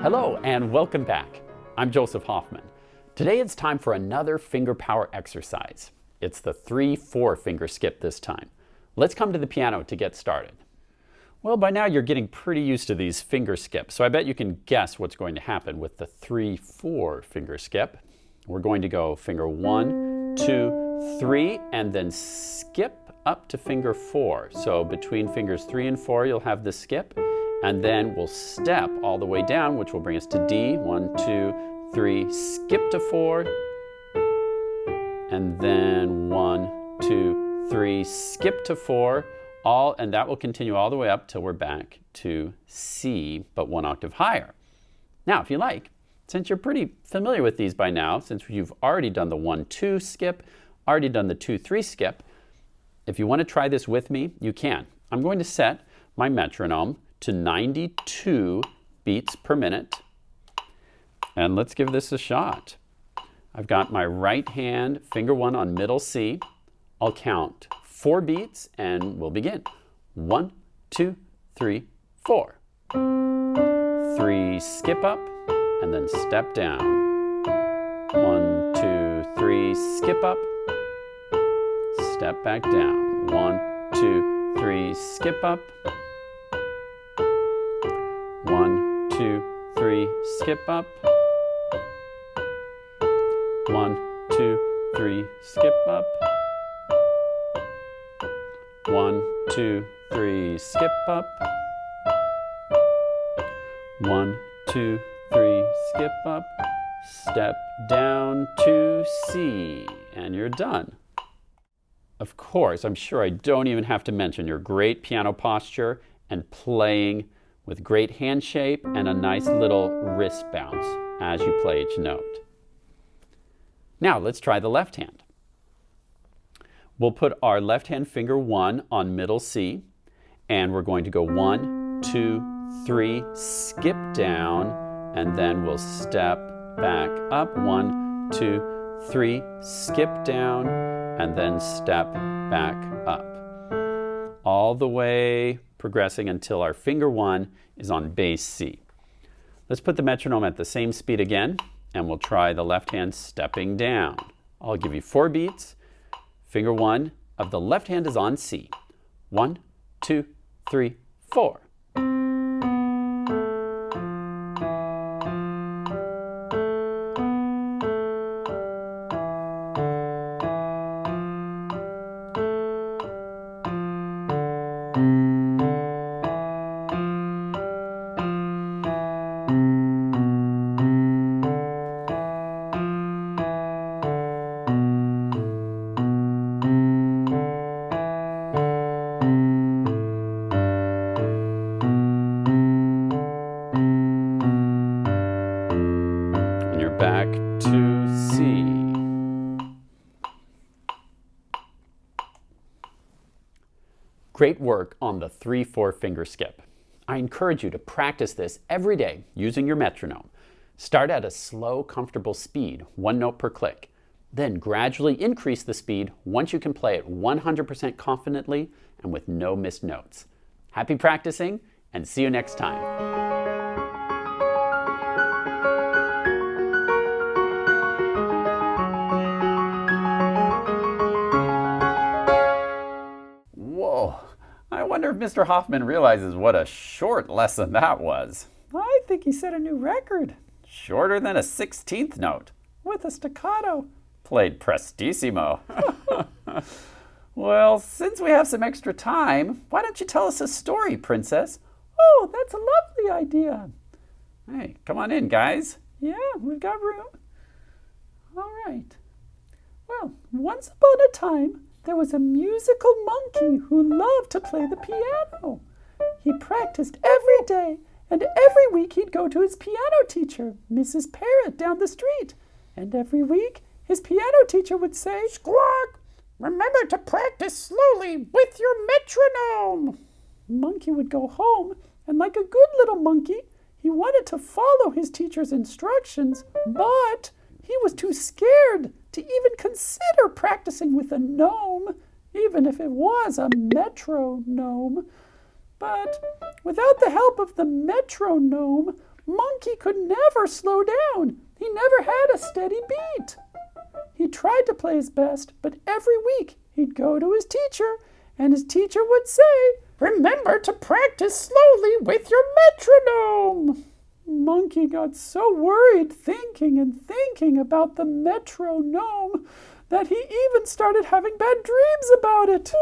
Hello and welcome back. I'm Joseph Hoffman. Today it's time for another finger power exercise. It's the 3-4 finger skip this time. Let's come to the piano to get started. Well, by now you're getting pretty used to these finger skips, so I bet you can guess what's going to happen with the 3-4 finger skip. We're going to go finger 1, 2, 3, and then skip up to finger 4. So between fingers 3 and 4 you'll have the skip, and then we'll step all the way down, which will bring us to D. 1, 2, 3, skip to 4, and then 1, 2, 3, skip to 4, and that will continue all the way up till we're back to C, but 1 octave higher. Now, if you like, since you're pretty familiar with these by now, since you've already done the 1-2 skip, already done the 2-3 skip, if you want to try this with me, you can. I'm going to set my metronome to 92 beats per minute, and let's give this a shot. I've got my right hand, finger 1 on middle C. I'll count 4 beats and we'll begin. 1, 2, 3, 4. 3, skip up, and then step down. 1, 2, 3, skip up, step back down. 1, 2, 3, skip up. 1, 2, 3, skip up. 1, 2, 3, skip up. 1, 2, 3, skip up. 1, 2, 3, skip up. Step down to C, and you're done. Of course, I'm sure I don't even have to mention your great piano posture and playing with great hand shape and a nice little wrist bounce as you play each note. Now let's try the left hand. We'll put our left hand finger 1 on middle C, and we're going to go 1, 2, 3, skip down, and then we'll step back up. 1, 2, 3, skip down, and then step back up. All the way progressing until our finger 1 is on bass C. Let's put the metronome at the same speed again, and we'll try the left hand stepping down. I'll give you 4 beats. Finger 1 of the left hand is on C. 1, 2, 3, 4. Back to C. Great work on the 3-4 finger skip. I encourage you to practice this every day using your metronome. Start at a slow, comfortable speed, 1 note per click. Then gradually increase the speed once you can play it 100% confidently and with no missed notes. Happy practicing, and see you next time. I wonder if Mr. Hoffman realizes what a short lesson that was. I think he set a new record. Shorter than a 16th note. With a staccato. Played prestissimo. Well, since we have some extra time, why don't you tell us a story, Princess? Oh, that's a lovely idea. Hey, come on in, guys. Yeah, we've got room. All right. Well, once upon a time, there was a musical monkey who loved to play the piano. He practiced every day, and every week he'd go to his piano teacher, Mrs. Parrot, down the street. And every week, his piano teacher would say, "Squawk! Remember to practice slowly with your metronome." Monkey would go home, and like a good little monkey, he wanted to follow his teacher's instructions, but he was too scared to even consider practicing with a gnome, even if it was a metronome. But without the help of the metronome, Monkey could never slow down. He never had a steady beat. He tried to play his best, but every week he'd go to his teacher, and his teacher would say, "Remember to practice slowly with your metronome." Monkey got so worried thinking about the metronome that he even started having bad dreams about it.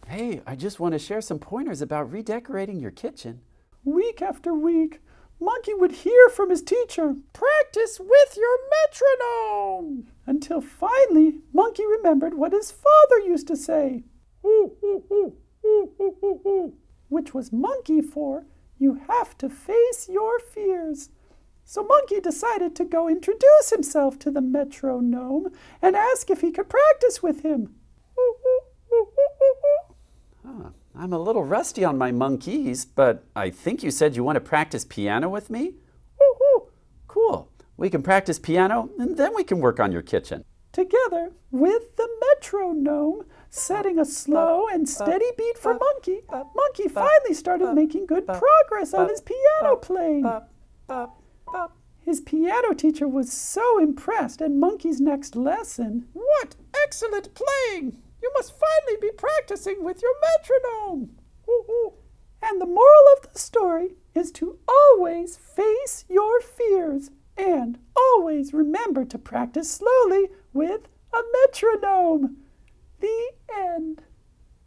Hey, I just want to share some pointers about redecorating your kitchen. Week after week, Monkey would hear from his teacher, "Practice with your metronome," until finally Monkey remembered what his father used to say, "Ooh, ooh, ooh, ooh, ooh, ooh, ooh," which was Monkey for, "You have to face your fears." So Monkey decided to go introduce himself to the metronome and ask if he could practice with him. Ooh, ooh, ooh, ooh, ooh, ooh. I'm a little rusty on my monkeys, but I think you said you want to practice piano with me? Ooh, Cool. We can practice piano, and then we can work on your kitchen. Together with the metronome, setting a slow and steady beat for Monkey, Monkey finally started making good progress on his piano playing. His piano teacher was so impressed at Monkey's next lesson. "What excellent playing! You must finally be practicing with your metronome." And the moral of the story is to always face your fears and always remember to practice slowly with a metronome. The end.